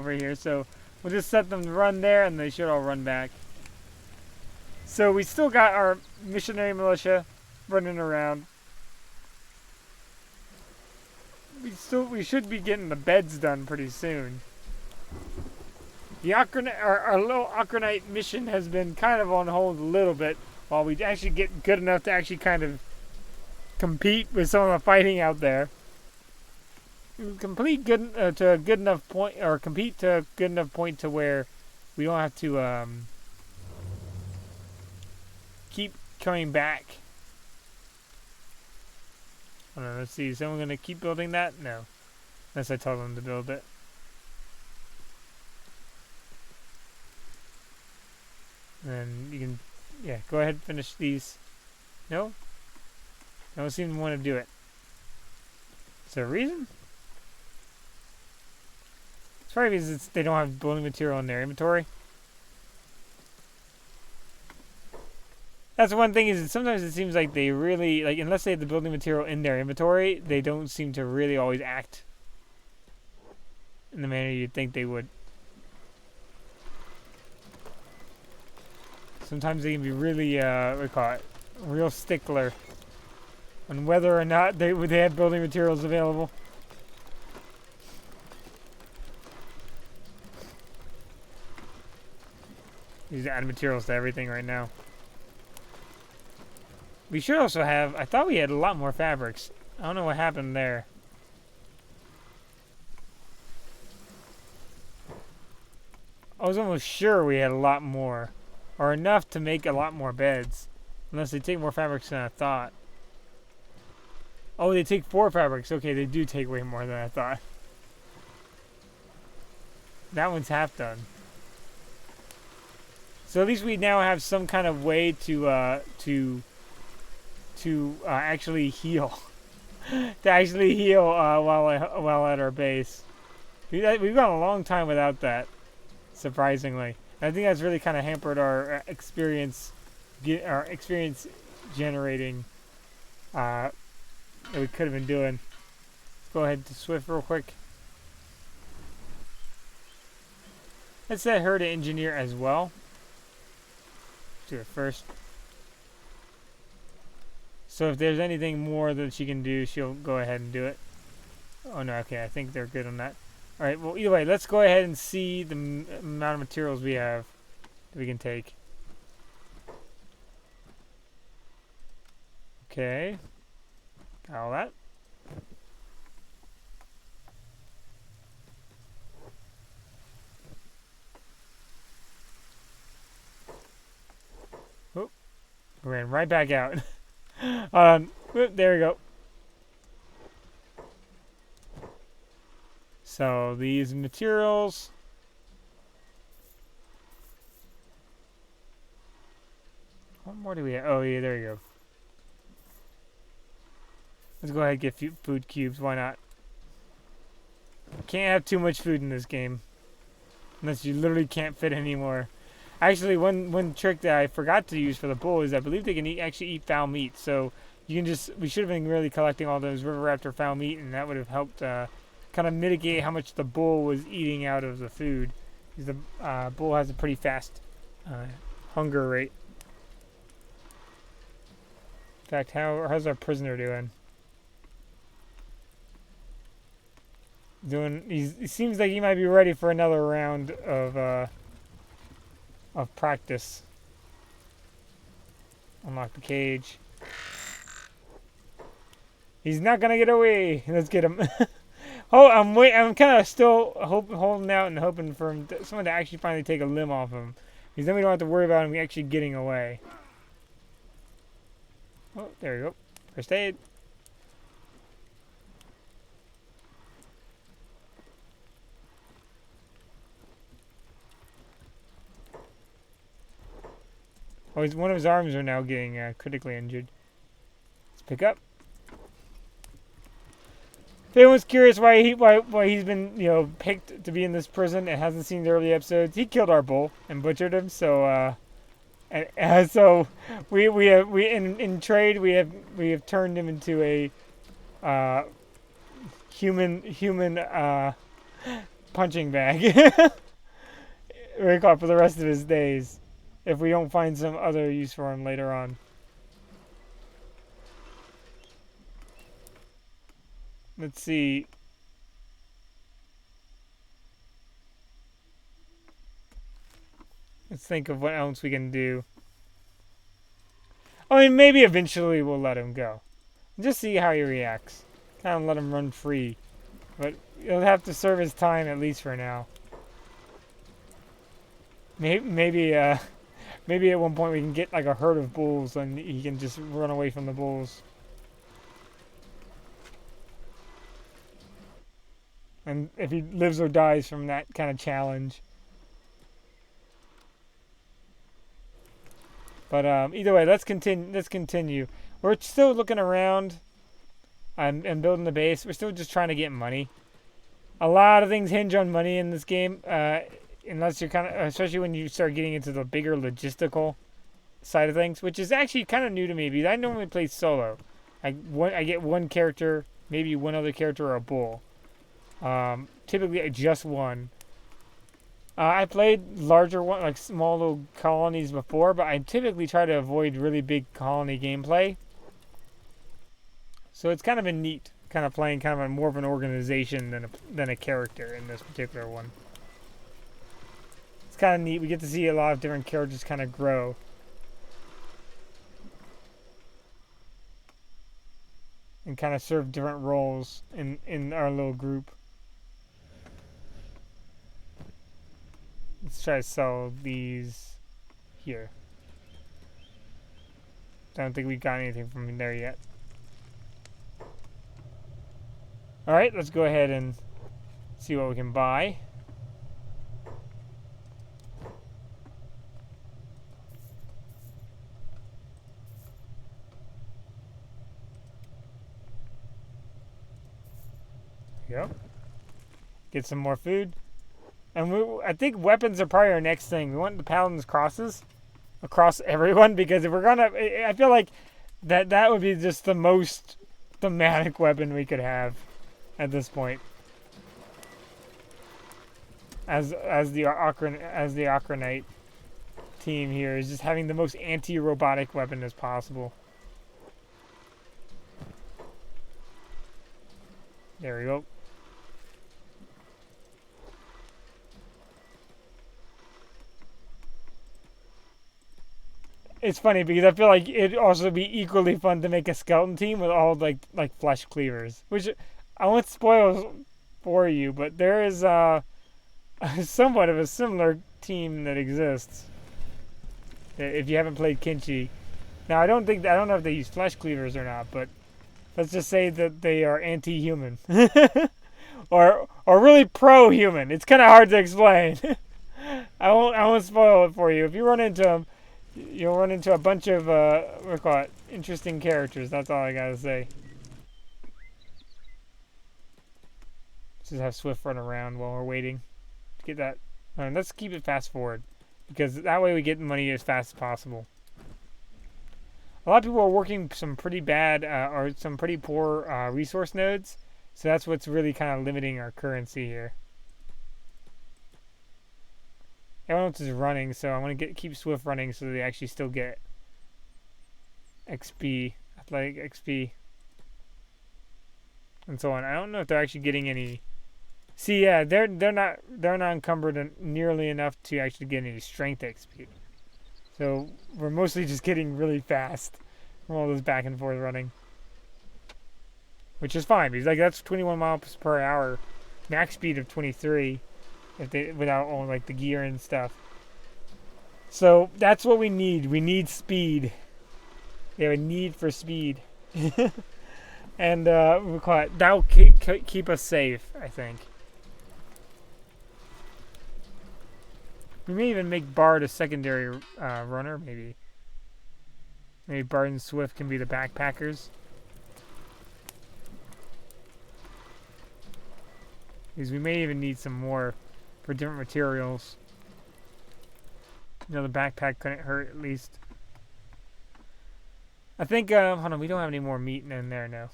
over here. So we'll just set them to run there, and they should all run back. So we still got our missionary militia running around. We should be getting the beds done pretty soon. The our little Okranite mission has been kind of on hold a little bit while we actually get good enough to actually kind of compete with some of the fighting out there. Complete good to a good enough point, or compete to a good enough point to where we don't have to keep coming back. Hold on, let's see. Is someone gonna keep building that? No, unless I tell them to build it. And you can, yeah, go ahead and finish these. No, I don't seem to want to do it. Is there a reason? It's probably because they don't have building material in their inventory. That's one thing, is that sometimes it seems like they really, like, unless they have the building material in their inventory, they don't seem to really always act in the manner you'd think they would. Sometimes they can be really, what do you call it, real stickler on whether or not they have building materials available. He's adding materials to everything right now. We should also have, I thought we had a lot more fabrics. I don't know what happened there. I was almost sure we had a lot more. Or enough to make a lot more beds. Unless they take more fabrics than I thought. Oh, they take 4 fabrics. Okay, they do take way more than I thought. That one's half done. So at least we now have some kind of way to actually heal. To actually heal while at our base. We've gone a long time without that, surprisingly. I think that's really kind of hampered our experience generating that we could have been doing. Let's go ahead to Swift real quick. Let's set her to engineer as well. Do it first. So if there's anything more that she can do, she'll go ahead and do it. Oh no, okay, I think they're good on that. Alright, well either way, let's go ahead and see the amount of materials we have that we can take. Okay. Got all that. Oh, ran right back out. Whoop, there we go. So these materials. What more do we have? Oh yeah, there you go. Let's go ahead and get food cubes. Why not? Can't have too much food in this game, unless you literally can't fit any more. Actually, one trick that I forgot to use for the bull is I believe they can actually eat foul meat. So you can we should have been really collecting all those river raptor foul meat, and that would have helped kind of mitigate how much the bull was eating out of the food. Because the bull has a pretty fast hunger rate. In fact, how's our prisoner doing? He seems like he might be ready for another round of practice. Unlock the cage. He's not gonna get away. Let's get him. Oh, I'm kind of still holding out and hoping for someone to actually finally take a limb off him, because then we don't have to worry about him actually getting away. Oh, there you go. First aid. Oh, one of his arms are now getting critically injured. Let's pick up. If anyone's curious why he's been picked to be in this prison and hasn't seen the early episodes, he killed our bull and butchered him. So so we have in trade we have turned him into a human punching bag. For the rest of his days, if we don't find some other use for him later on. Let's see. Let's think of what else we can do. I mean, maybe eventually we'll let him go. Just see how he reacts. Kind of let him run free. But he'll have to serve his time at least for now. Maybe at one point we can get like a herd of bulls and he can just run away from the bulls. And if he lives or dies from that kind of challenge. But either way, let's continue. We're still looking around and building the base. We're still just trying to get money. A lot of things hinge on money in this game, unless you're especially when you start getting into the bigger logistical side of things, which is actually kind of new to me because I normally play solo. I get one character, maybe one other character or a bull. Typically just one. I played larger one, like small little colonies before, but I typically try to avoid really big colony gameplay. So it's kind of been neat, kind of playing kind of more of an organization than a character in this particular one. It's kind of neat. We get to see a lot of different characters kind of grow. And kind of serve different roles in our little group. Let's try to sell these here. Don't think we got anything from there yet. Alright, let's go ahead and see what we can buy. Yep. Get some more food. And I think weapons are probably our next thing. We want the Paladin's crosses across everyone because if we're gonna, I feel like that would be just the most thematic weapon we could have at this point. As the Okranite team here is just having the most anti-robotic weapon as possible. There we go. It's funny because I feel like it'd also be equally fun to make a skeleton team with all like flesh cleavers, which I won't spoil for you, but there is somewhat of a similar team that exists. If you haven't played Kenshi, now I don't know if they use flesh cleavers or not, but let's just say that they are anti-human, or really pro-human. It's kind of hard to explain. I won't spoil it for you. If you run into them, you'll run into a bunch of interesting characters. That's all I gotta say. Just have Swift run around while we're waiting to get that. Let's keep it fast forward because that way we get money as fast as possible. A lot of people are working some pretty bad or some pretty poor resource nodes, so that's what's really kind of limiting our currency here. Everyone else is running, so I want to keep Swift running so they actually still get XP, athletic XP, and so on. I don't know if they're actually getting any. See, yeah, they're not encumbered nearly enough to actually get any strength XP. So we're mostly just getting really fast from all this back and forth running, which is fine because like that's 21 miles per hour, max speed of 23. Without all like the gear and stuff. So that's what we need. We need speed. We have a need for speed. And we call it, that'll keep us safe, I think. We may even make Bard a secondary runner, maybe. Maybe Bard and Swift can be the backpackers. Because we may even need some more for different materials. You know, the backpack couldn't hurt at least. I think, hold on, we don't have any more meat in there now.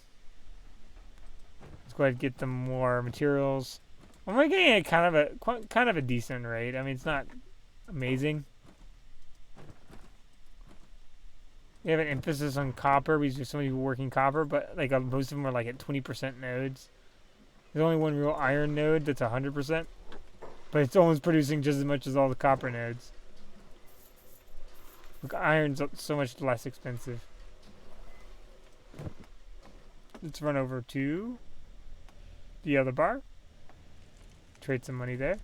Let's go ahead and get them more materials. We're getting at kind of a decent rate. I mean, it's not amazing. We have an emphasis on copper because there's so many people working copper, but like most of them are like at 20% nodes. There's only one real iron node that's 100%, but it's almost producing just as much as all the copper nodes. Look, iron's so much less expensive. Let's run over to the other bar. Trade some money there.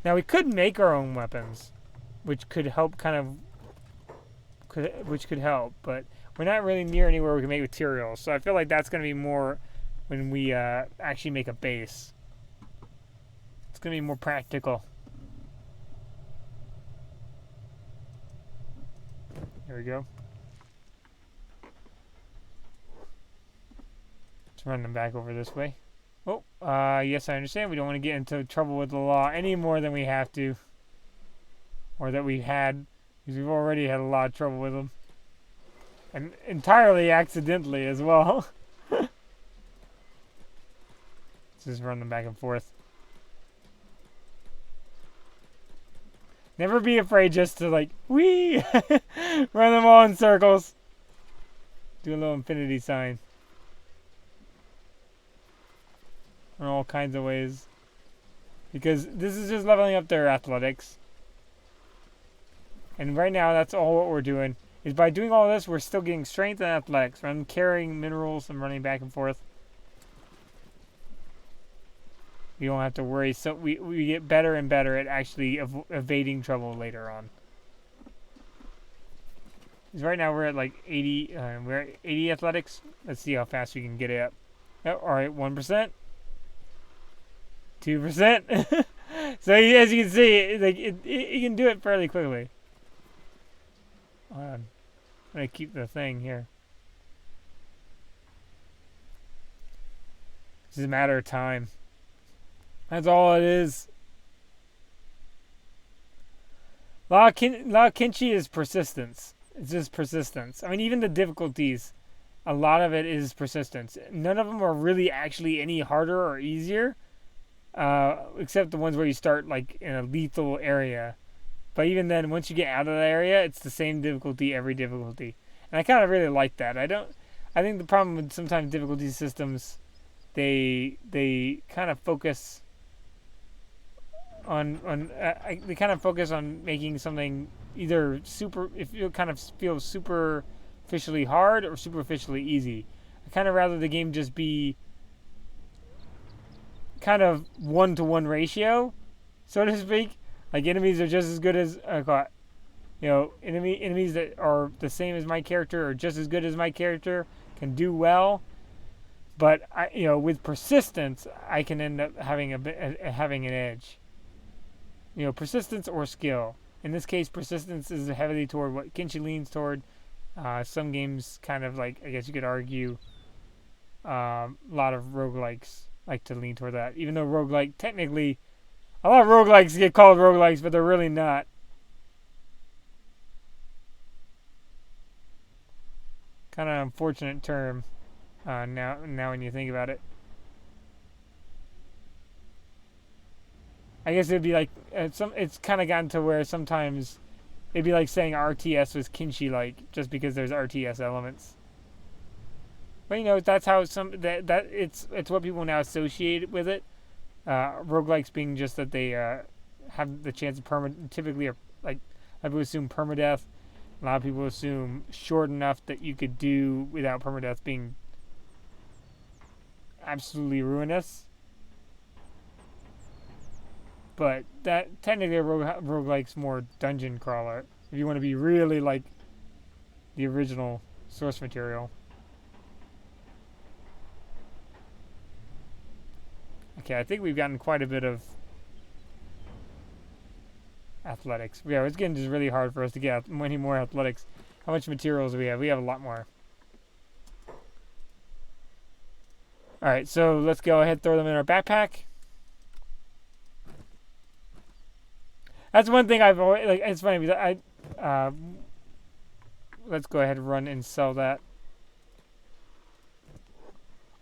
Now we could make our own weapons, which could help which could help, but we're not really near anywhere we can make materials. So I feel like that's going to be more when we actually make a base. It's going to be more practical. There we go. Let's run them back over this way. Oh, yes, I understand. We don't want to get into trouble with the law any more than we have to. Or that we had, because we've already had a lot of trouble with them. And entirely accidentally as well. Let's just run them back and forth. Never be afraid just to, like, whee! Run them all in circles. Do a little infinity sign. In all kinds of ways. Because this is just leveling up their athletics. And right now, that's all what we're doing. Is by doing all this, we're still getting strength and athletics. I'm carrying minerals and running back and forth. We don't have to worry. So we get better and better at actually evading trouble later on. Because right now we're at like 80. We're at 80 athletics. Let's see how fast we can get it up. Oh, all right, 1%. 2%. So as you can see, like you can do it fairly quickly. I'm gonna keep the thing here. It's just a matter of time. That's all it is. Law of Kenshi is persistence. It's just persistence. I mean, even the difficulties, a lot of it is persistence. None of them are really actually any harder or easier. Except the ones where you start like in a lethal area. But even then, once you get out of that area, it's the same difficulty every difficulty. And I kind of really like that. I think the problem with sometimes difficulty systems, they kind of focus on making something either if you kind of feel superficially hard or superficially easy. I kind of rather the game just be kind of 1-to-1 ratio, so to speak. Like enemies are just as good as enemies that are the same as my character or just as good as my character can do well. But with persistence, I can end up having having an edge. Persistence or skill. In this case, persistence is heavily toward what Kenshi leans toward. Some games kind of like, I guess you could argue, a lot of roguelikes like to lean toward that. Even though roguelike, technically, a lot of roguelikes get called roguelikes, but they're really not. Kind of unfortunate term now when you think about it. I guess it'd be like it's kind of gotten to where sometimes it'd be like saying RTS was Kenshi-like just because there's RTS elements. But that's how that it's what people now associate with it. Roguelikes being just that they have the chance of typically are like people assume permadeath. A lot of people assume short enough that you could do without permadeath being absolutely ruinous. But that technically a roguelike's more dungeon crawler. If you want to be really like the original source material. Okay, I think we've gotten quite a bit of athletics. Yeah, it's getting just really hard for us to get many more athletics. How much materials do we have? We have a lot more. Alright, so let's go ahead and throw them in our backpack. That's one thing I've always, like, it's funny because let's go ahead and run and sell that.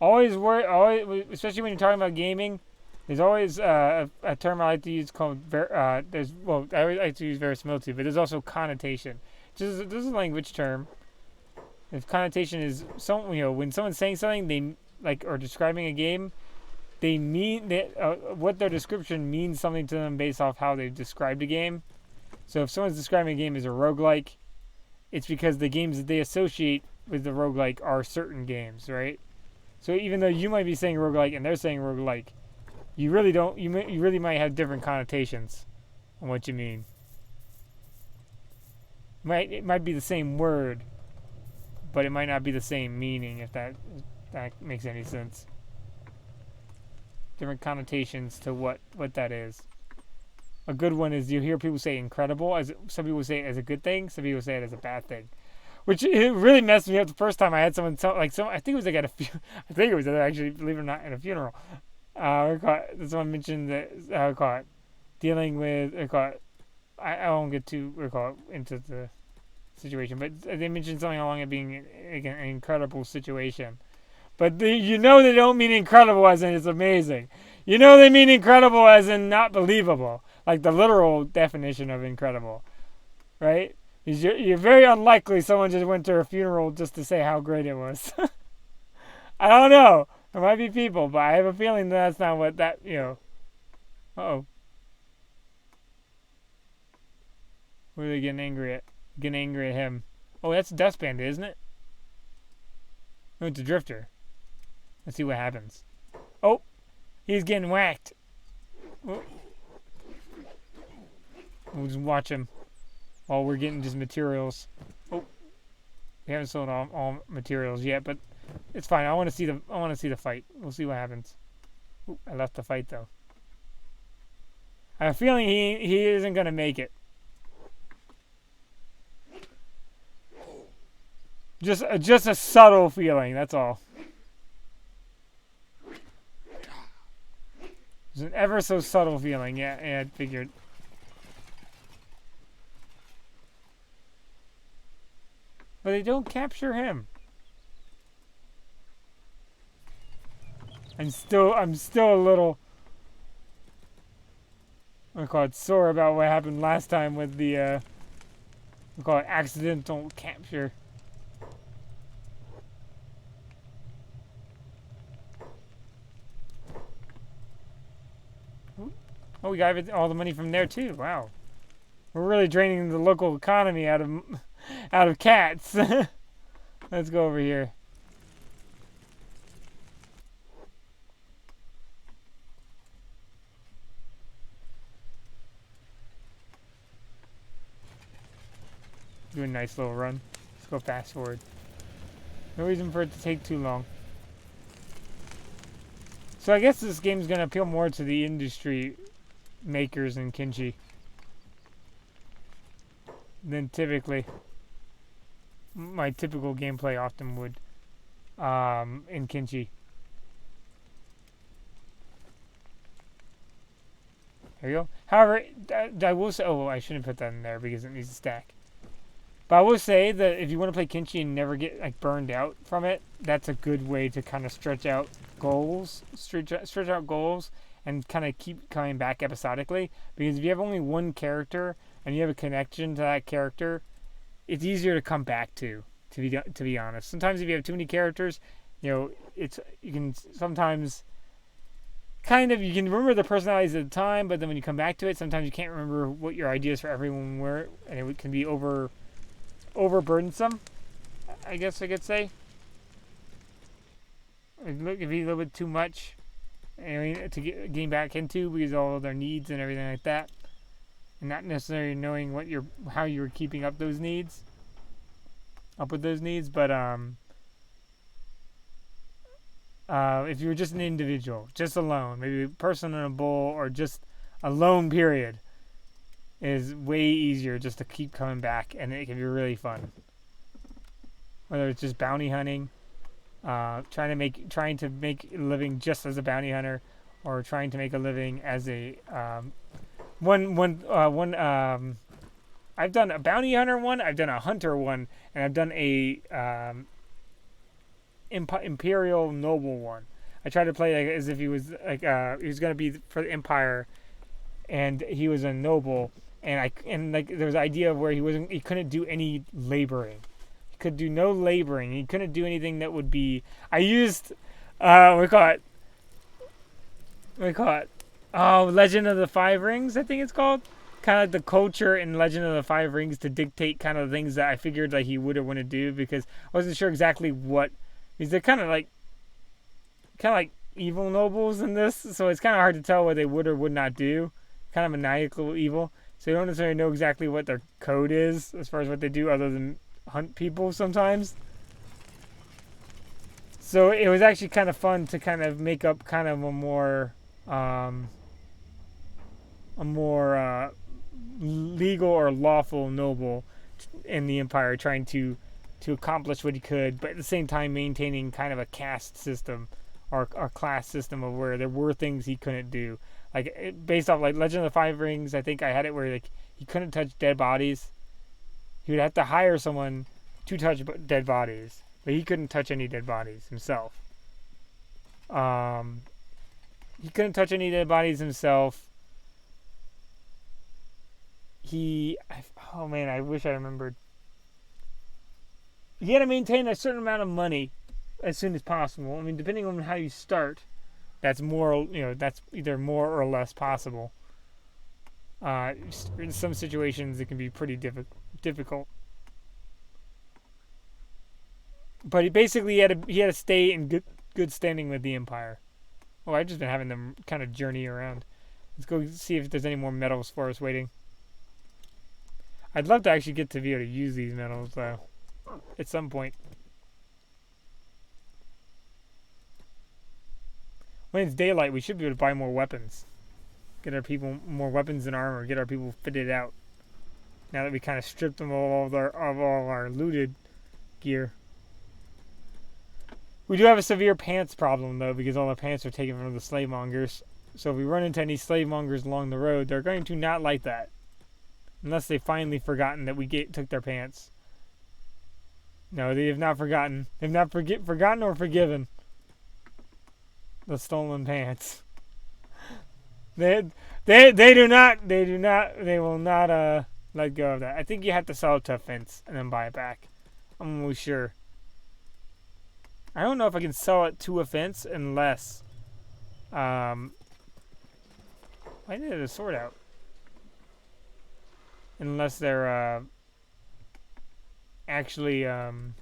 Always worry, always, especially when you're talking about gaming. There's always a term I like to use called there's well I always like to use verisimilitude, but there's also connotation. Just this is a language term. If connotation is when someone's saying something they like or describing a game, they mean that what their description means something to them based off how they've described a game. So if someone's describing a game as a roguelike, it's because the games that they associate with the roguelike are certain games, right? So even though you might be saying roguelike and they're saying roguelike, you really don't. You really might have different connotations on what you mean. It might be the same word, but it might not be the same meaning. If that makes any sense. Different connotations to what that is. A good one is you hear people say incredible. Some people say it as a good thing. Some people say it as a bad thing. Which it really messed me up the first time I had someone tell, I think it was like at I think it was actually, believe it or not, at a funeral. Someone mentioned that dealing with I won't get too into the situation, but they mentioned something along it being an incredible situation. But they don't mean incredible as in it's amazing. They mean incredible as in not believable, like the literal definition of incredible, right? You're very unlikely someone just went to a funeral just to say how great it was. I don't know. There might be people, but I have a feeling that's not what that, Uh-oh. What are they getting angry at? Getting angry at him. Oh, that's a Dust Bandit, isn't it? No, it's a Drifter. Let's see what happens. Oh, he's getting whacked. Oh. We'll just watch him while we're getting just materials. Oh, we haven't sold all materials yet, but it's fine. I want to see the fight. We'll see what happens. Ooh, I left the fight though. I have a feeling he isn't gonna make it. Just a subtle feeling. That's all. It's an ever so subtle feeling. Yeah, I figured. But they don't capture him. I'm still a little sore about what happened last time with the accidental capture. Oh, we got all the money from there too. Wow, we're really draining the local economy out of cats. Let's go over here. Do a nice little run. Let's go fast forward. No reason for it to take too long. So I guess this game's gonna appeal more to the industry makers in Kenshi than typically my typical gameplay often would in Kenshi. There you go. However, I will say, I shouldn't put that in there because it needs to stack. But I will say that if you want to play Kenshi and never get burned out from it, that's a good way to kind of stretch out goals, and kind of keep coming back episodically. Because if you have only one character and you have a connection to that character, it's easier to come back to be honest. Sometimes if you have too many characters, you can sometimes you can remember the personalities at the time, but then when you come back to it, sometimes you can't remember what your ideas for everyone were, and it can be overburdensome, I guess I could say. It can be a little bit too much to gain back into because of all of their needs and everything like that, and not necessarily knowing how you were keeping up with those needs. But if you were just an individual, just alone, maybe a person in a bowl or just alone, period, is way easier just to keep coming back, and it can be really fun. Whether it's just bounty hunting, trying to make a living just as a bounty hunter, or trying to make a living as a I've done a bounty hunter one, I've done a hunter one, and I've done a imperial noble one. I tried to play like as if he was like he was gonna be for the empire, and he was a noble, and like there was an idea of where he couldn't do any laboring. He could do no laboring. He couldn't do anything that would be. I used we call it oh, Legend of the Five Rings, I think it's called. Kind of like the culture in Legend of the Five Rings to dictate kind of things that I figured like he would or wouldn't do, because I wasn't sure exactly what. Because they're kind of like evil nobles in this, so it's kind of hard to tell what they would or would not do. Kind of maniacal evil, so you don't necessarily know exactly what their code is as far as what they do, other than hunt people sometimes. So it was actually kind of fun to kind of make up kind of a more legal or lawful noble in the empire, trying to accomplish what he could, but at the same time maintaining kind of a caste system or class system of where there were things he couldn't do. Like based off like Legend of the Five Rings, I think I had it where like he couldn't touch dead bodies. He would have to hire someone to touch dead bodies, but he couldn't touch any dead bodies himself. He couldn't touch any dead bodies himself. Oh man, I wish I remembered. He had to maintain a certain amount of money as soon as possible. I mean, depending on how you start, that's that's either more or less possible. In some situations, it can be pretty difficult. But he had to stay in good standing with the Empire. Oh, I've just been having them kind of journey around. Let's go see if there's any more medals for us waiting. I'd love to actually get to be able to use these medals, though, at some point. When it's daylight, we should be able to buy more weapons. Get our people more weapons and armor. Get our people fitted out. Now that we kind of stripped them of all our looted gear. We do have a severe pants problem, though, because all our pants are taken from the slave mongers. So if we run into any slave mongers along the road, they're going to not like that. Unless they've finally forgotten that we took their pants. No, they have not forgotten. They've not forgotten or forgiven the stolen pants. They will not let go of that. I think you have to sell it to a fence and then buy it back. I'm almost sure. I don't know if I can sell it to a fence unless why did the sword out? Unless they're actually unless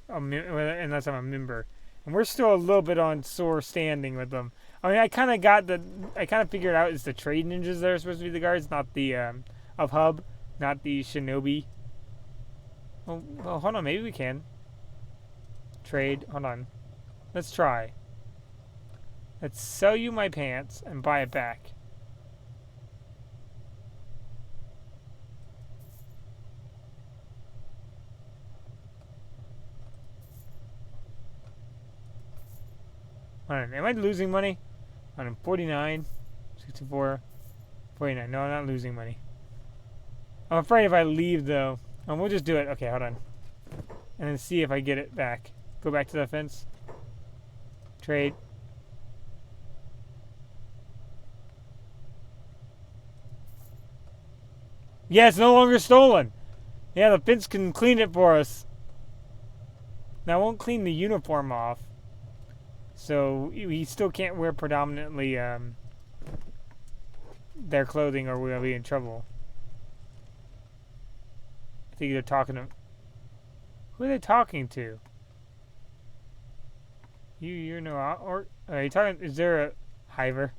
I'm a member. And we're still a little bit on sore standing with them. I mean, I kind of figured out it's the trade ninjas that are supposed to be the guards, not the of Hub, not the shinobi. Well, hold on, maybe we can trade. Hold on, let's try. Let's sell you my pants and buy it back. Am I losing money? I'm 49, 64, 49. No, I'm not losing money. I'm afraid if I leave, though. We'll just do it. Okay, hold on. And then see if I get it back. Go back to the fence. Trade. Yeah, it's no longer stolen. Yeah, the fence can clean it for us. Now, I won't clean the uniform off. So he still can't wear predominantly their clothing, or we'll be in trouble. I think they're talking to. Who are they talking to? You know, or are you talking? Is there a hiver?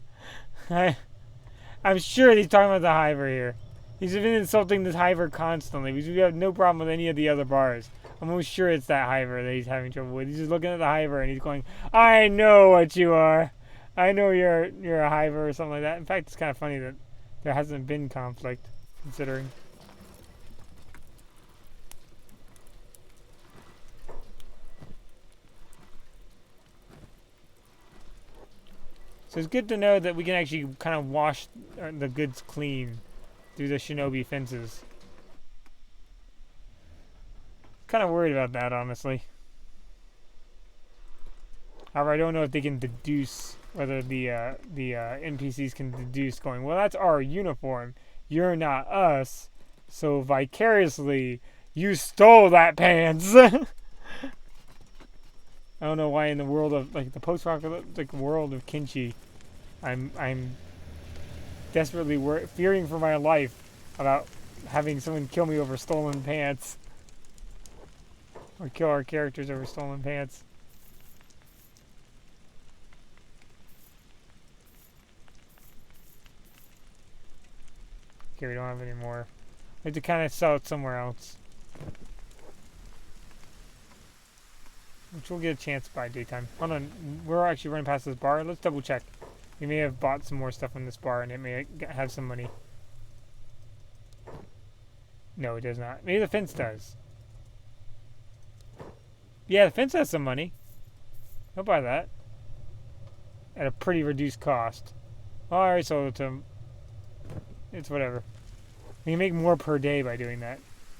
I'm sure he's talking about the hiver here. He's been insulting this hiver constantly because we have no problem with any of the other bars. I'm almost sure it's that hiver that he's having trouble with. He's just looking at the hiver and he's going, "I know what you are. I know you're a hiver," or something like that. In fact, it's kind of funny that there hasn't been conflict, considering. So it's good to know that we can actually kind of wash the goods clean through the shinobi fences. Kind of worried about that, honestly. However, I don't know if they can deduce whether the NPCs can deduce going, well, that's our uniform. You're not us. So vicariously, you stole that pants. I don't know why in the world of like the post-apocalyptic world of Kenshi, I'm desperately fearing for my life about having someone kill me over stolen pants, or kill our characters over stolen pants. Okay, we don't have any more. We have to kind of sell it somewhere else, which we'll get a chance by daytime. Hold on, we're actually running past this bar. Let's double check. We may have bought some more stuff from this bar, and it may have some money. No, it does not. Maybe the fence does. Yeah, the fence has some money. I'll buy that. At a pretty reduced cost. Oh, I already sold it to him. It's whatever. We can make more per day by doing that.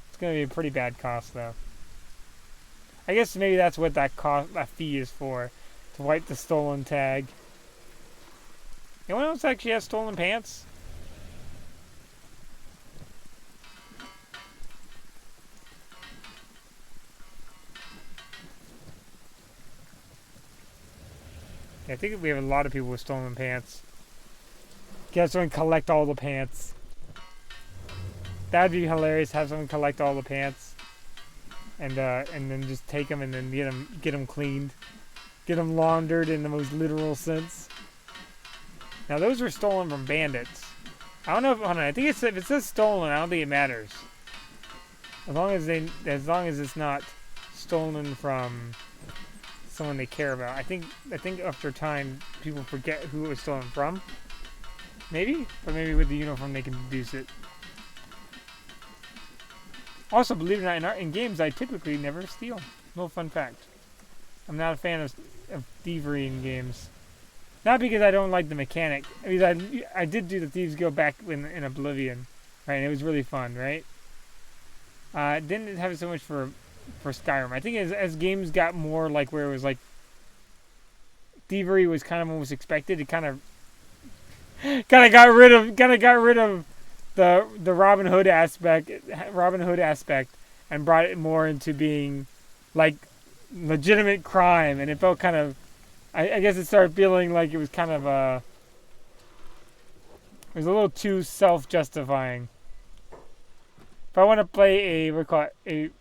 It's going to be a pretty bad cost, though. I guess maybe that's what that fee is for. To wipe the stolen tag. Anyone else actually has stolen pants? Yeah, I think we have a lot of people with stolen pants. Get someone collect all the pants. That'd be hilarious. Have someone collect all the pants, and then just take them and then get them cleaned, get them laundered in the most literal sense. Now those were stolen from bandits. I don't know. Hold on. I think if it says stolen, I don't think it matters. As long as it's not stolen from someone they care about. I think after time people forget who it was stolen from. Maybe, but maybe with the uniform they can deduce it. Also, believe it or not, in games I typically never steal. Little fun fact. I'm not a fan of thievery in games. Not because I don't like the mechanic. I mean, I did do the Thieves Go back in Oblivion, right? And it was really fun, right? Didn't have it so much for Skyrim. I think as games got more like where it was like thievery was kind of almost expected, it kind of got rid of the Robin Hood aspect and brought it more into being like legitimate crime, and it felt kind of I guess it started feeling like it was kind of it was a little too self-justifying. If I want to play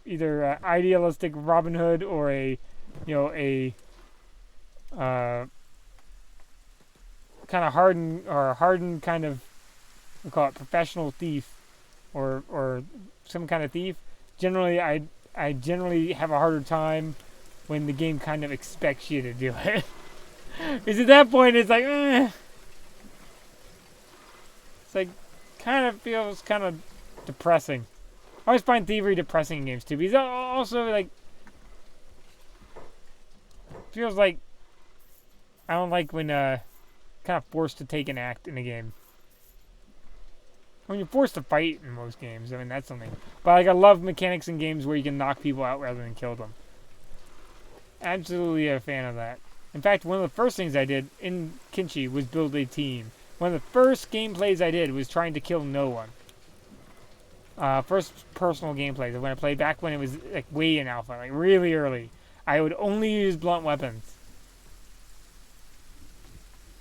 either idealistic Robin Hood or a kind of hardened kind of, we call it professional thief, or some kind of thief. Generally, I generally have a harder time when the game kind of expects you to do it. Because at that point, it's like, It's like, kind of feels kind of depressing. I always find thievery depressing in games too, because also like feels like I don't like when kind of forced to take an act in a game. When you're forced to fight in most games, I mean that's something. But like I love mechanics in games where you can knock people out rather than kill them. Absolutely a fan of that. In fact, one of the first things I did in Kenshi was build a team. One of the first gameplays I did was trying to kill no one. First personal gameplays when I played back when it was like way in alpha, like really early. I would only use blunt weapons.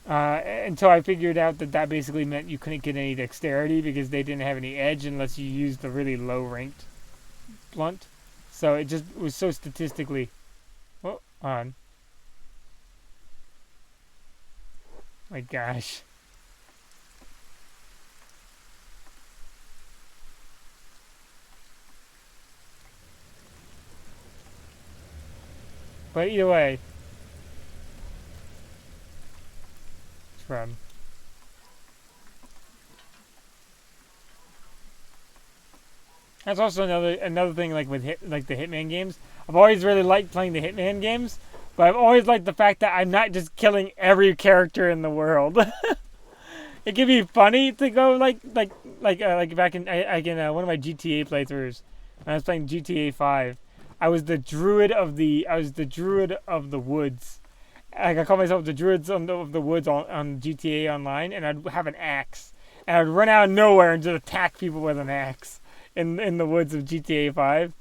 Until I figured out that basically meant you couldn't get any dexterity because they didn't have any edge unless you used the really low ranked blunt. So it just was so statistically. Oh, on. My gosh. But either way, let's run. That's also another thing, like with the Hitman games. I've always really liked playing the Hitman games, but I've always liked the fact that I'm not just killing every character in the world. It can be funny to go like back in one of my GTA playthroughs when I was playing GTA 5. I was the druid of the woods, Like I call myself the Druids of the Woods on GTA Online, and I'd have an axe, and I'd run out of nowhere and just attack people with an axe in the woods of GTA 5.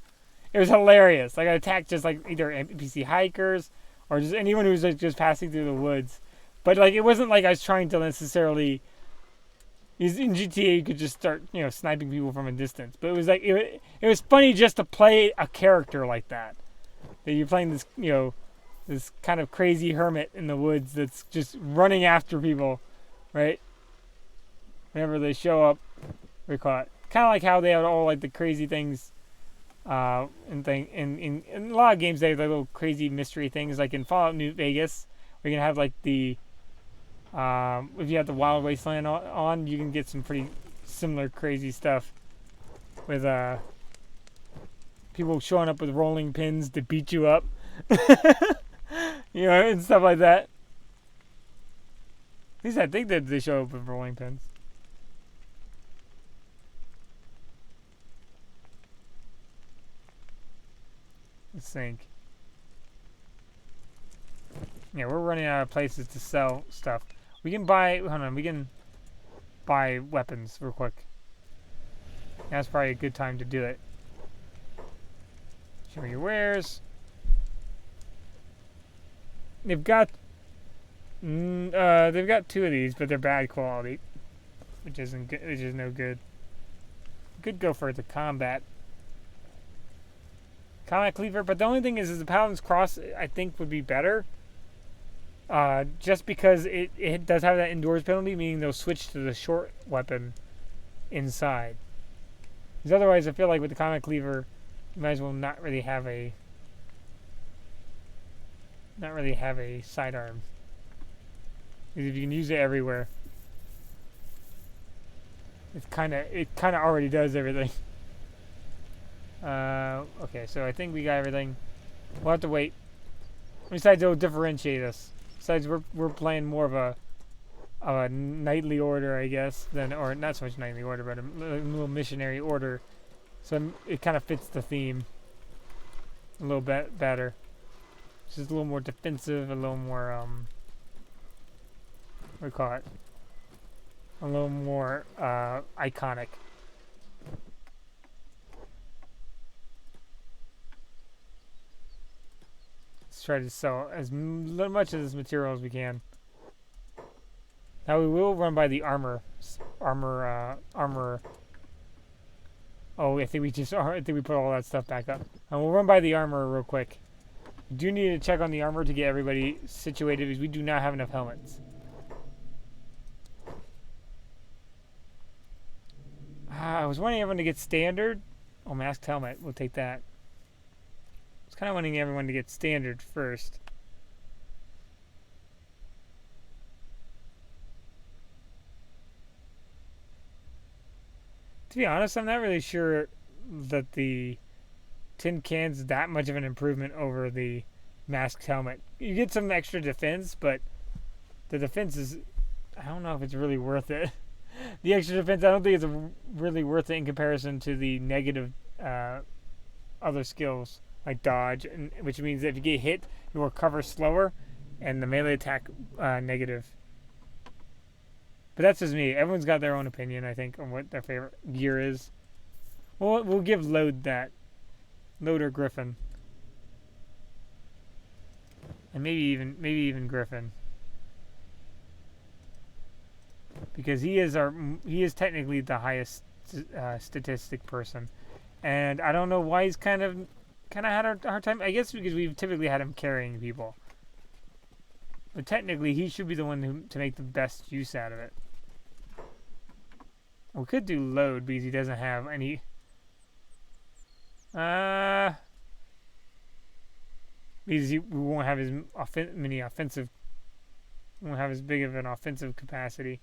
It was hilarious. Like I attacked just like either NPC hikers or just anyone who was like, just passing through the woods. But like it wasn't like I was trying to necessarily. In GTA, you could just start, sniping people from a distance. But it was like it was funny just to play a character like that. That you're playing this, this kind of crazy hermit in the woods that's just running after people, right? Whenever they show up, we're caught. Kind of like how they have all like the crazy things, in a lot of games they have like little crazy mystery things. Like in Fallout New Vegas, where you can have like the if you have the Wild Wasteland on, you can get some pretty similar crazy stuff with people showing up with rolling pins to beat you up, and stuff like that. At least I think that they show up with rolling pins. Let's think. Yeah, we're running out of places to sell stuff. We can buy. Hold on, we can buy weapons real quick. That's probably a good time to do it. Show me your wares. They've got two of these, but they're bad quality, which isn't good. Which is no good. Could go for the combat cleaver, but the only thing is the Paladin's Cross I think would be better. Just because it does have that indoors penalty, meaning they'll switch to the short weapon inside. Because otherwise, I feel like with the combat cleaver, you might as well not really have a sidearm. Because if you can use it everywhere, it kind of already does everything. Okay, so I think we got everything. We'll have to wait. Besides, it'll differentiate us. Besides, we're playing more of a knightly order, I guess, or not so much knightly order, but a little missionary order. So it kind of fits the theme a little bit better. It's just a little more defensive, a little more what do you call it? A little more iconic. Let's try to sell as much of this material as we can. Now we will run by the armor. Oh, I think we put all that stuff back up. And we'll run by the armor real quick. We do need to check on the armor to get everybody situated because we do not have enough helmets. I was wanting everyone to get standard. Oh, masked helmet. We'll take that. I was kind of wanting everyone to get standard first. To be honest, I'm not really sure that the tin can's that much of an improvement over the masked helmet. You get some extra defense, but the defense is... I don't know if it's really worth it. The extra defense, I don't think it's really worth it in comparison to the negative other skills, like dodge, which means that if you get hit, you will recover slower, and the melee attack negative. But that's just me. Everyone's got their own opinion, I think, on what their favorite gear is. We'll give Load that. Load or Griffin. And maybe even Griffin. Because he is technically the highest statistic person. And I don't know why he's kind of had a hard time. I guess because we've typically had him carrying people. But technically, he should be the one to make the best use out of it. We could do Load because he doesn't have any... because we won't have as many offensive... We won't have as big of an offensive capacity.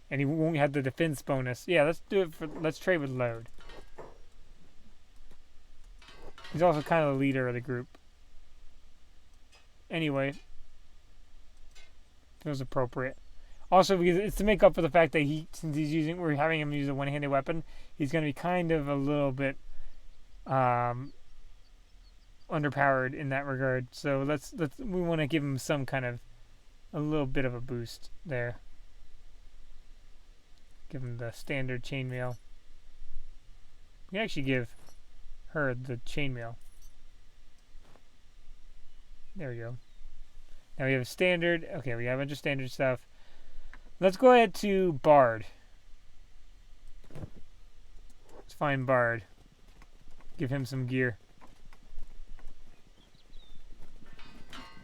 And he won't have the defense bonus. Yeah, let's do it let's trade with Load. He's also kind of the leader of the group. Anyway. Feels appropriate. Also, because it's to make up for the fact that since we're having him use a one-handed weapon, he's going to be kind of a little bit, underpowered in that regard. So we want to give him some kind of a little bit of a boost there. Give him the standard chainmail. We can actually give her the chainmail. There we go. Now we have a standard. Okay, we have a bunch of standard stuff. Let's go ahead to Bard. Let's find Bard. Give him some gear.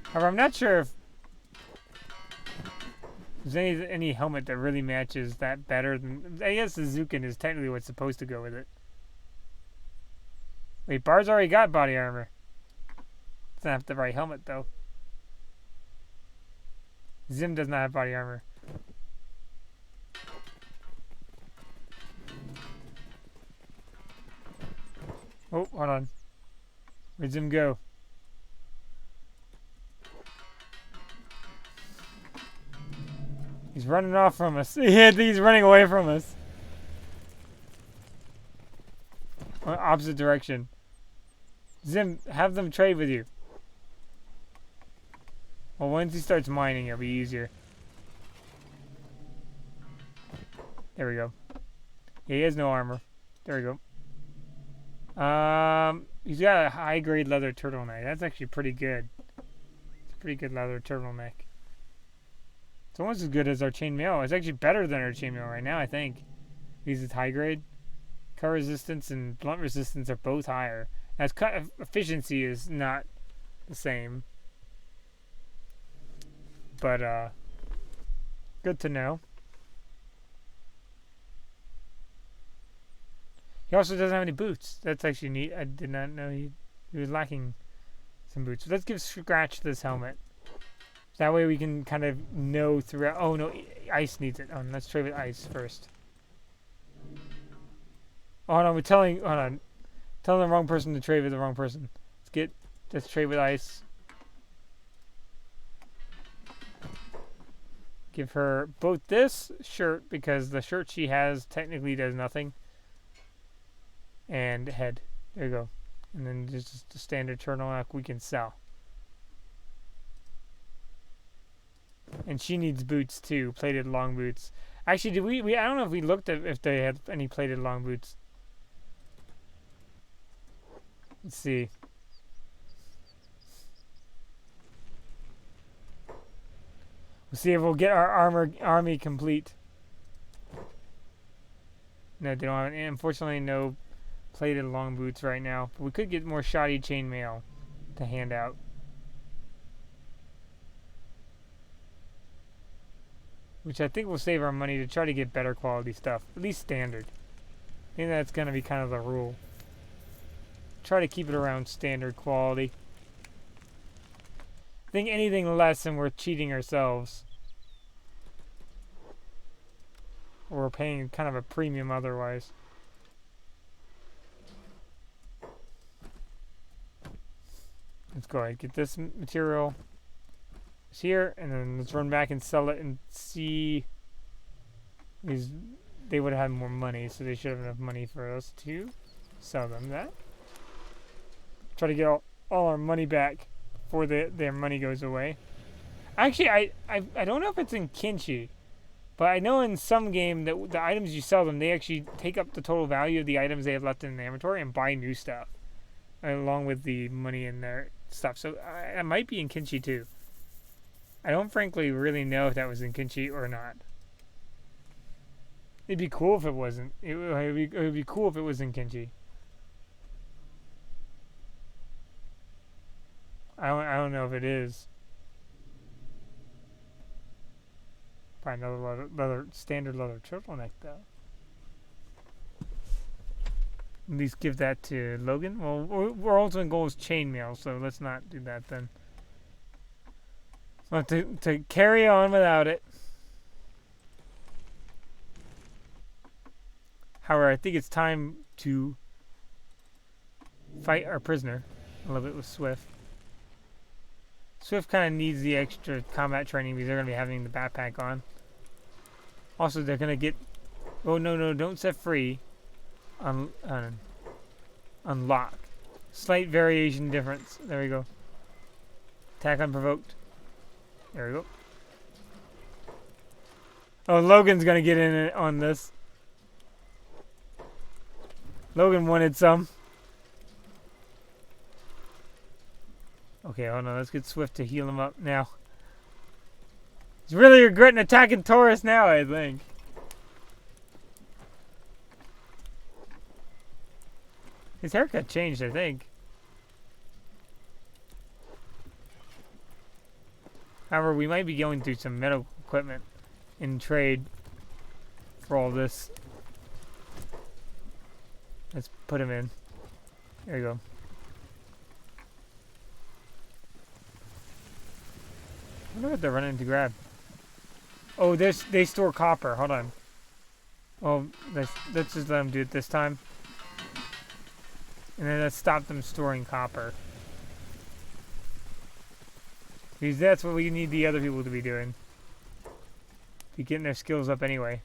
However, I'm not sure if there's any helmet that really matches that better than... I guess the Zukin is technically what's supposed to go with it. Wait, Bard's already got body armor. Doesn't have the right helmet, though. Zim does not have body armor. Oh, hold on. Where'd Zim go? He's running off from us. He's running away from us. Opposite direction. Zim, have them trade with you. Well, once he starts mining, it'll be easier. There we go. Yeah, he has no armor. There we go. He's got a high-grade leather turtleneck. That's actually pretty good. It's a pretty good leather turtleneck. It's almost as good as our chainmail. It's actually better than our chainmail right now, I think. Because it's high-grade. Cut resistance and blunt resistance are both higher. As cut efficiency is not the same. But, good to know. He also doesn't have any boots. That's actually neat. I did not know he was lacking some boots. So let's give Scratch this helmet. That way we can kind of know throughout... Oh, no. Ice needs it. Oh, let's trade with Ice first. Oh, no. We're telling... Hold on. Telling the wrong person to trade with the wrong person. Let's trade with Ice. Give her both this shirt, because the shirt she has technically does nothing. And head. There you go. And then just the standard turtleneck we can sell. And she needs boots too, plated long boots. Actually, did we I don't know if we looked at if they had any plated long boots. Let's see. We'll see if we'll get our army complete. No, they don't have, unfortunately, no plated long boots right now. But we could get more shoddy chainmail to hand out. Which I think will save our money to try to get better quality stuff. At least standard. I think that's going to be kind of the rule. Try to keep it around standard quality. I think anything less and we're cheating ourselves. Or we're paying kind of a premium otherwise. Let's go ahead, get this material. It's here, and then let's run back and sell it and see. They would have had more money, so they should have enough money for us to sell them that. Try to get all our money back before their money goes away. Actually, I don't know if it's in Kenshi, but I know in some game that the items you sell them, they actually take up the total value of the items they have left in the inventory and buy new stuff, along with the money in their stuff. So it might be in Kenshi too. I don't frankly really know if that was in Kenshi or not. It'd be cool if it wasn't. It would be cool if it was in Kenshi. I don't know if it is. Probably another standard leather turtleneck though. At least give that to Logan. Well, we're ultimate goal is chainmail, so let's not do that then. We'll have to carry on without it. However, I think it's time to fight our prisoner a little bit with Swift. Swift kind of needs the extra combat training because they're going to be having the backpack on. Also, they're going to get... Oh, no, don't set free. Unlock. Slight variation difference. There we go. Attack unprovoked. There we go. Oh, Logan's gonna get in on this. Logan wanted some. Okay, hold on. Let's get Swift to heal him up now. He's really regretting attacking Taurus now, I think. His haircut changed, I think. However, we might be going through some medical equipment in trade for all this. Let's put him in. There you go. I wonder what they're running to grab. Oh, they store copper. Hold on. Oh, let's just let them do it this time. And then let's stop them storing copper. Because that's what we need the other people to be doing. Be getting their skills up anyway.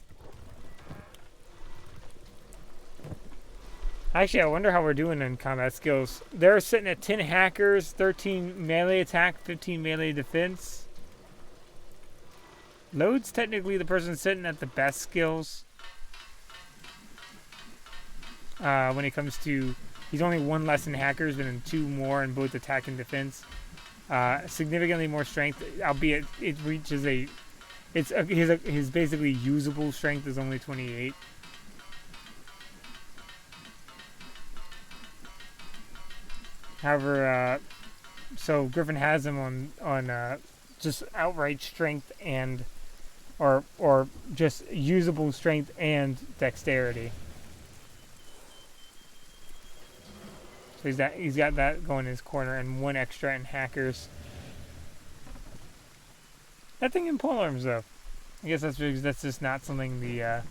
Actually, I wonder how we're doing in combat skills. They're sitting at 10 hackers, 13 melee attack, 15 melee defense. Load's technically the person sitting at the best skills. When it comes to... He's only 1 less in hackers, but in 2 more in both attack and defense. Significantly more strength, albeit it reaches a... His basically usable strength is only 28. However, so Griffin has him on just outright strength and or just usable strength and dexterity. So he's got that going in his corner and 1 extra in hackers. Nothing in polearms though. I guess that's because that's just not something the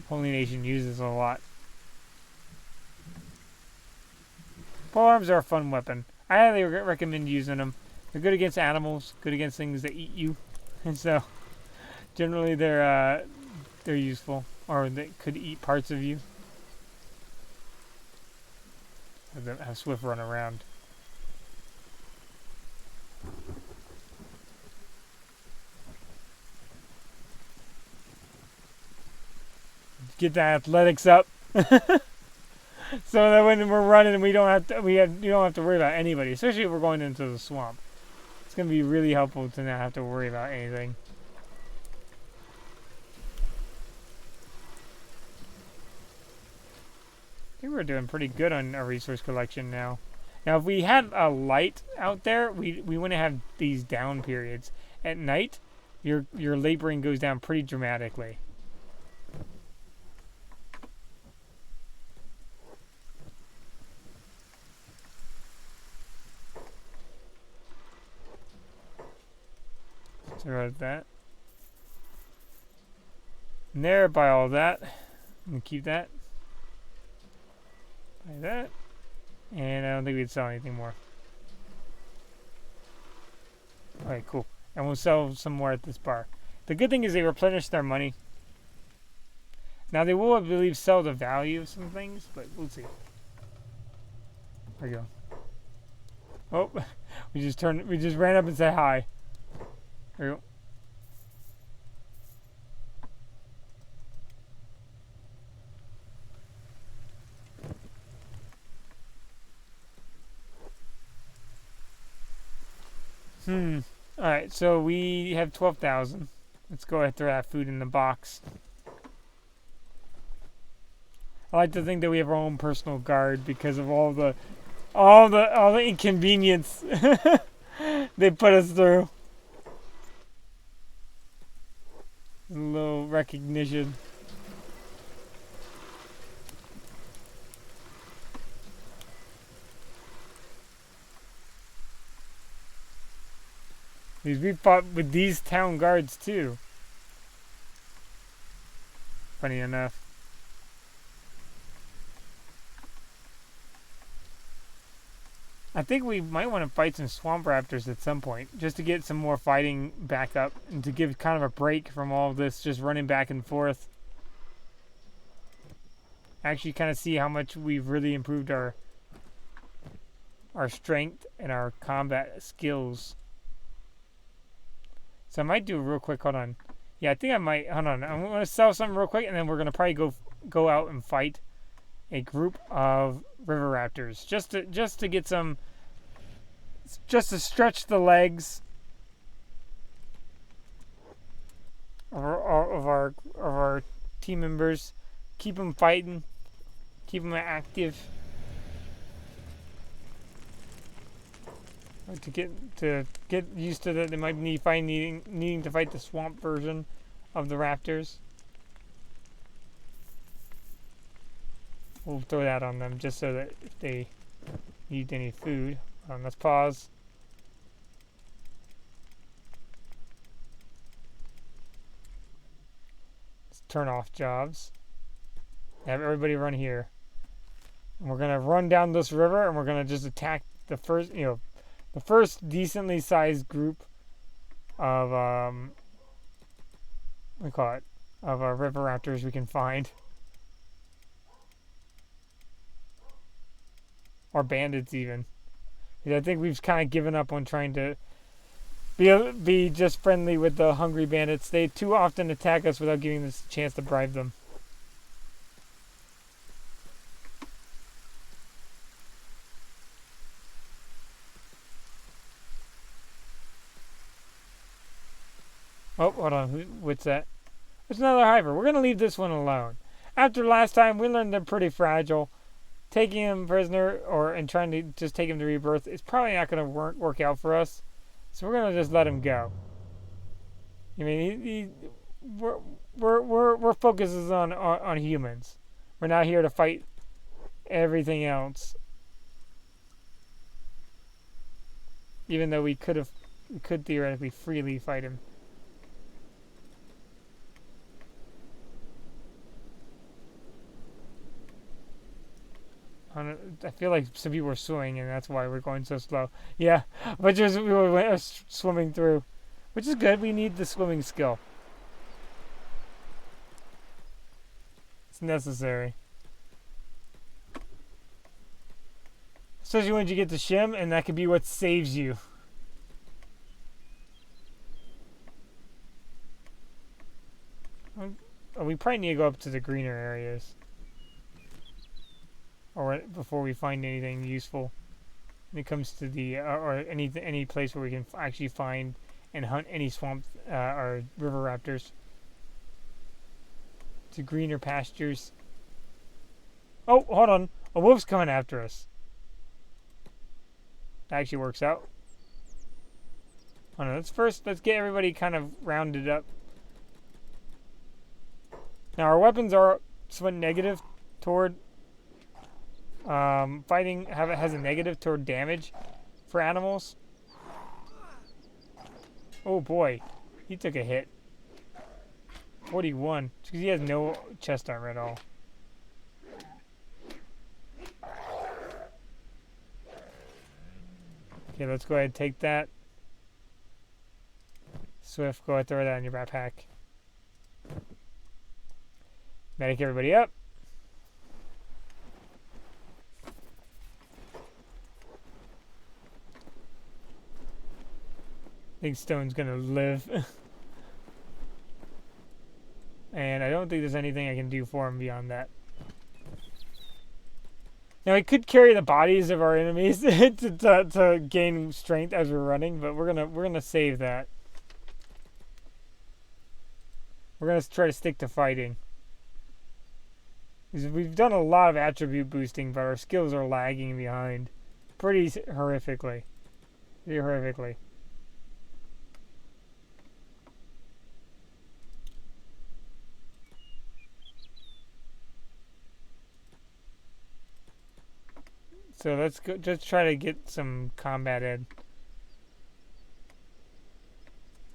Holy Nation uses a lot. Polearms are a fun weapon. I highly recommend using them. They're good against animals, good against things that eat you, and so generally they're useful, or they could eat parts of you. Have Swift run around. Get the athletics up. So that when we're running, you don't have to worry about anybody, especially if we're going into the swamp. It's going to be really helpful to not have to worry about anything. I think we're doing pretty good on our resource collection now. Now, if we had a light out there, we wouldn't have these down periods. At night, your laboring goes down pretty dramatically. So wrote that. And there, buy all that. And keep that. Buy that. And I don't think we'd sell anything more. Alright, cool. And we'll sell some more at this bar. The good thing is they replenish their money. Now they will, I believe, sell the value of some things, but we'll see. There we go. Oh, we just ran up and said hi. There we go. Alright, so we have 12,000. Let's go ahead and throw that food in the box. I like to think that we have our own personal guard because of all the inconvenience they put us through. A little recognition. Because we fought with these town guards too. Funny enough. I think we might want to fight some swamp raptors at some point, just to get some more fighting back up, and to give kind of a break from all of this just running back and forth. Actually kind of see how much we've really improved our our strength and our combat skills. So I might do real quick. Hold on. Yeah, I think I might. Hold on. I'm gonna sell something real quick, and then we're gonna probably go out and fight a group of river raptors just to get some, just to stretch the legs of our team members, keep them fighting, keep them active. To get used to that, they might needing to fight the swamp version of the raptors. We'll throw that on them just so that if they need any food. Let's pause. Let's turn off jobs. Have everybody run here. And we're gonna run down this river, and we're gonna just attack the first decently sized group of of river raptors we can find, or bandits even. Because I think we've kind of given up on trying to be just friendly with the hungry bandits. They too often attack us without giving us a chance to bribe them. Oh, hold on. What's that? It's another hiver. We're going to leave this one alone. After last time, we learned they're pretty fragile. Taking him prisoner and trying to just take him to rebirth is probably not going to work out for us. So we're going to just let him go. I mean, we're focuses on humans. We're not here to fight everything else. Even though we could theoretically freely fight him. I feel like some people are swimming, and that's why we're going so slow. Yeah, but just we were swimming through, which is good. We need the swimming skill. It's necessary. Especially when you get to shim, and that could be what saves you. Oh, we probably need to go up to the greener areas. Or before we find anything useful when it comes to the or any place where we can actually find and hunt any swamp or river raptors. To greener pastures. Oh, hold on! A wolf's coming after us. That actually works out. Hold on, let's get everybody kind of rounded up. Now our weapons are somewhat negative toward. Fighting has a negative toward damage for animals. Oh boy, he took a hit. 41, because he has no chest armor at all. Okay, let's go ahead and take that. Swift, go ahead and throw that in your backpack. Medic everybody up. I think Stone's gonna live. And I don't think there's anything I can do for him beyond that. Now I could carry the bodies of our enemies to gain strength as we're running, but we're gonna save that. We're gonna try to stick to fighting. We've done a lot of attribute boosting, but our skills are lagging behind pretty horrifically. So let's go. Just try to get some combat ed.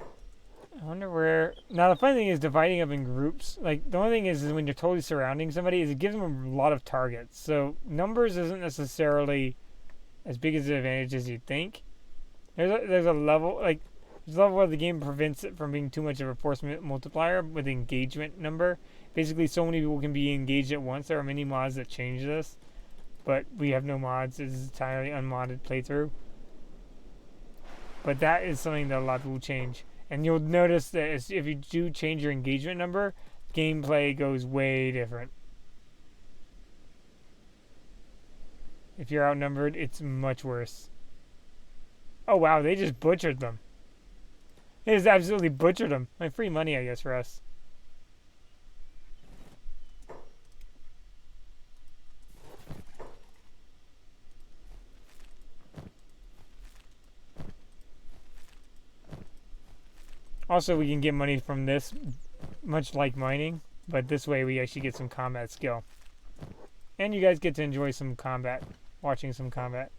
I wonder where. Now the funny thing is dividing up in groups. Like the only thing is when you're totally surrounding somebody, is it gives them a lot of targets. So numbers isn't necessarily as big as an advantage as you'd think. There's a level where the game prevents it from being too much of a force multiplier with engagement number. Basically, so many people can be engaged at once. There are many mods that change this. but we have no mods. This is an entirely unmodded playthrough. But that is something that a lot of people change. And you'll notice that if you do change your engagement number, gameplay goes way different. If you're outnumbered, it's much worse. Oh wow, they just butchered them. They just absolutely butchered them. Like free money, I guess, for us. Also, we can get money from this, much like mining, but this way we actually get some combat skill. And you guys get to enjoy some combat, watching some combat.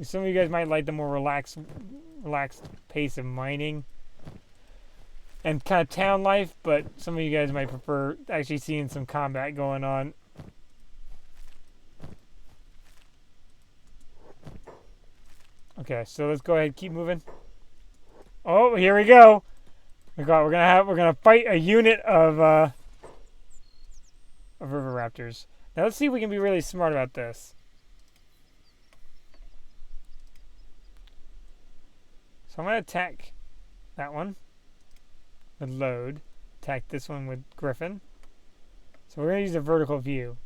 Some of you guys might like the more relaxed pace of mining and kind of town life, but some of you guys might prefer actually seeing some combat going on. Okay, so let's go ahead and keep moving. Oh, here we go. We're gonna fight a unit of river raptors. Now let's see if we can be really smart about this. So I'm gonna attack that one with load. Attack this one with griffin. So we're gonna use a vertical view.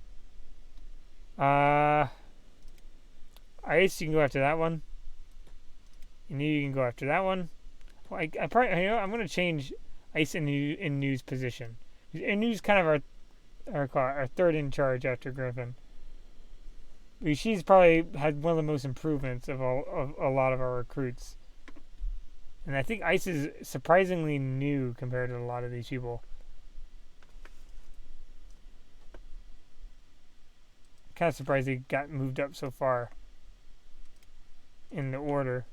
Ice, you can go after that one. You can go after that one. Well, I probably, you know, I'm gonna change Ice in New's position. New's kind of our third in charge after Griffin. She's probably had one of the most improvements of a lot of our recruits. And I think Ice is surprisingly new compared to a lot of these people. Kind of surprised he got moved up so far in the order.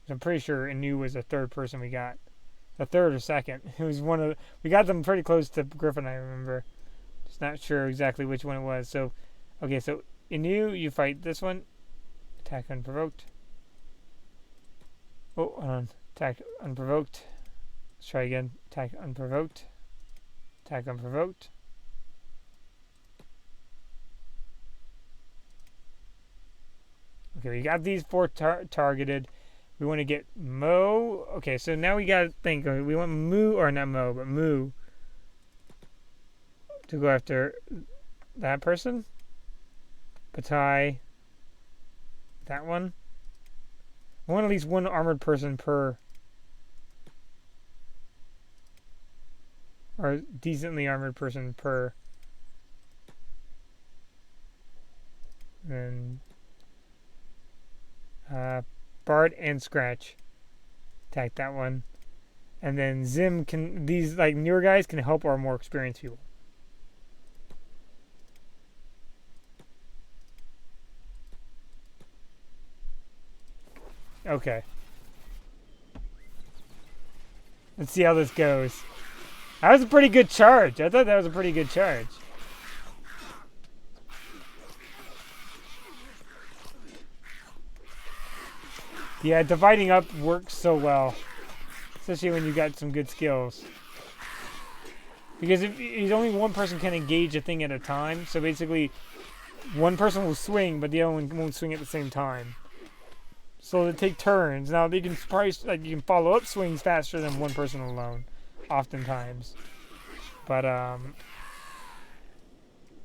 I'm pretty sure Inu was the third person we got. The third or second. It was one of we got them pretty close to Griffin, I remember. Just not sure exactly which one it was. So, okay, so Inu, you fight this one. Attack unprovoked. Oh, hold on. Attack unprovoked. Let's try again. Attack unprovoked. Attack unprovoked. Okay, we got these four targeted. We want to get Mo. Okay, so now we got to think. We want Moo, or not Mo, but Moo to go after that person. Batai. That one. I want at least one armored person per. Or decently armored person per. And Bard and Scratch. Attack that one. And then Zim can, these like newer guys can help our more experienced people. Okay. Let's see how this goes. That was a pretty good charge. I thought that was a pretty good charge. Yeah, dividing up works so well. Especially when you got some good skills. Because if only one person can engage a thing at a time, so basically one person will swing, but the other one won't swing at the same time. So they take turns. Now they can probably you can follow up swings faster than one person alone, oftentimes. But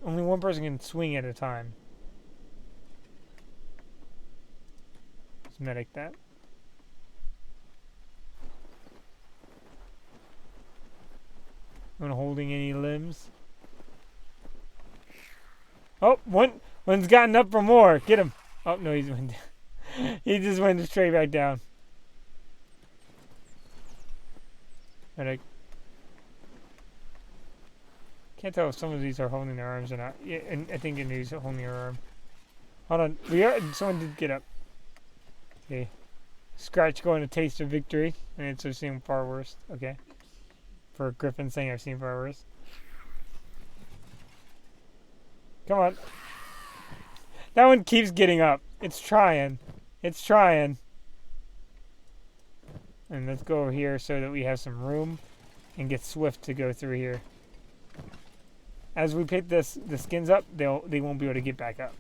only one person can swing at a time. Let's medic that. Not holding any limbs. Oh, one's gotten up for more. Get him. Oh no, he's went down. He just went straight back down. Medic. Can't tell if some of these are holding their arms or not. Yeah, and I think Inu's holding her arm. Hold on. Someone did get up. Okay. Scratch going to taste of victory. And it's I've seen far worse. Okay. For Griffin saying I've seen far worse. Come on. That one keeps getting up. It's trying. It's trying. And let's go over here so that we have some room and get Swift to go through here. as we pick the skins up, they won't be able to get back up.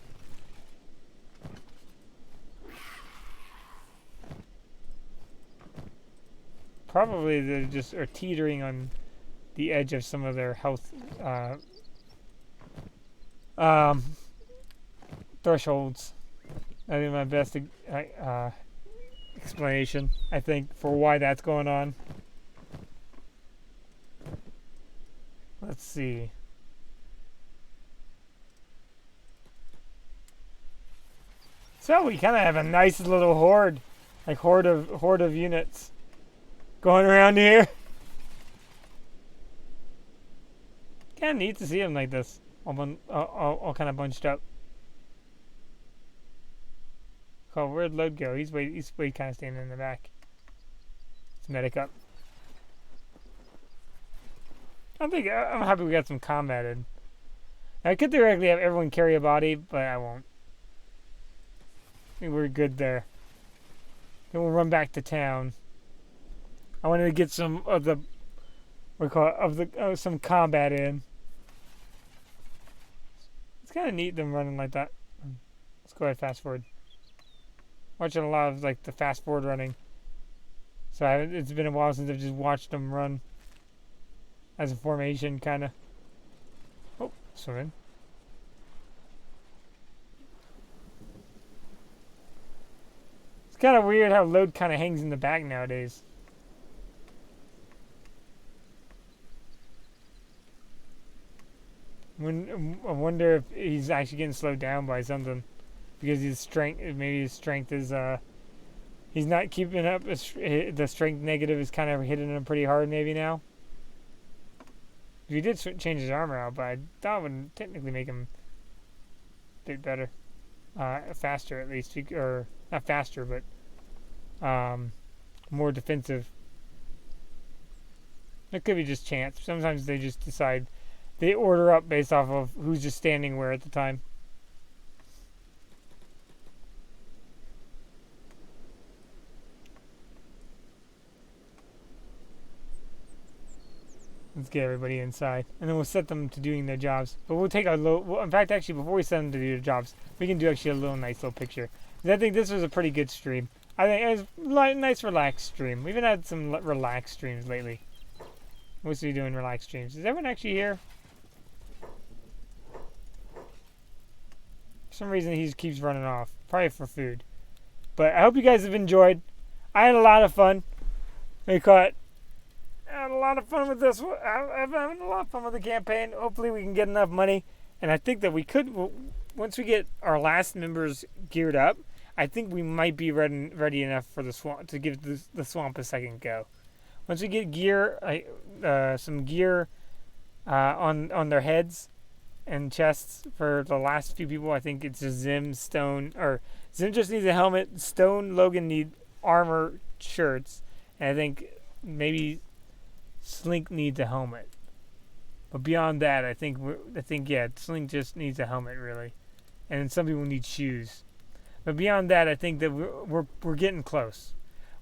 Probably they just are teetering on the edge of some of their health thresholds. I think my best explanation, I think, for why that's going on. Let's see. So we kind of have a nice little horde, like horde of units going around here. Kind of neat to see them like this, all kind of bunched up. Oh, where'd Load go? He's way kind of standing in the back. Let's medic up. I'm happy we got some combated. I could theoretically have everyone carry a body, but I won't. I think we're good there. Then we'll run back to town. I wanted to get some of the some combat in. It's kind of neat them running like that. Let's go ahead fast forward. Watching a lot of like the fast forward running. So it's been a while since I've just watched them run as a formation, kind of. Oh, swimming. It's kind of weird how Load kind of hangs in the back nowadays. I wonder if he's actually getting slowed down by something, because maybe his strength is he's not keeping up. The strength negative is kind of hitting him pretty hard maybe now. He did change his armor out, but I thought it would technically make him a bit better, faster at least, or not faster, but more defensive. It could be just chance. Sometimes they just decide, they order up based off of who's just standing where at the time. Let's get everybody inside, and then we'll set them to doing their jobs. But we'll take a little. Well, in fact, actually, before we set them to do their jobs, we can do actually a nice little picture. Because I think this was a pretty good stream. I think it was a nice, relaxed stream. We've even had some relaxed streams lately. What's he doing? Relaxed streams. Is everyone actually here? For some reason, he just keeps running off. Probably for food. But I hope you guys have enjoyed. I had a lot of fun. I had a lot of fun with this. I'm having a lot of fun with the campaign. Hopefully we can get enough money. And I think that we could, once we get our last members geared up, I think we might be ready enough for the swamp to give the swamp a second go. Once we get some gear on their heads and chests for the last few people, I think it's just Zim, Stone, or Zim just needs a helmet. Stone, Logan need armor, shirts, and I think maybe Slink needs a helmet. But beyond that, I think Slink just needs a helmet really, and then some people need shoes. But beyond that, I think that we're getting close.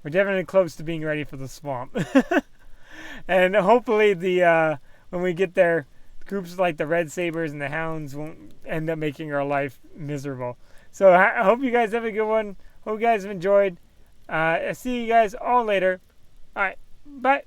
We're definitely close to being ready for the swamp. And hopefully when we get there, groups like the Red Sabers and the Hounds won't end up making our life miserable. So I hope you guys have a good one. Hope you guys have enjoyed. I'll see you guys all later. All right, bye.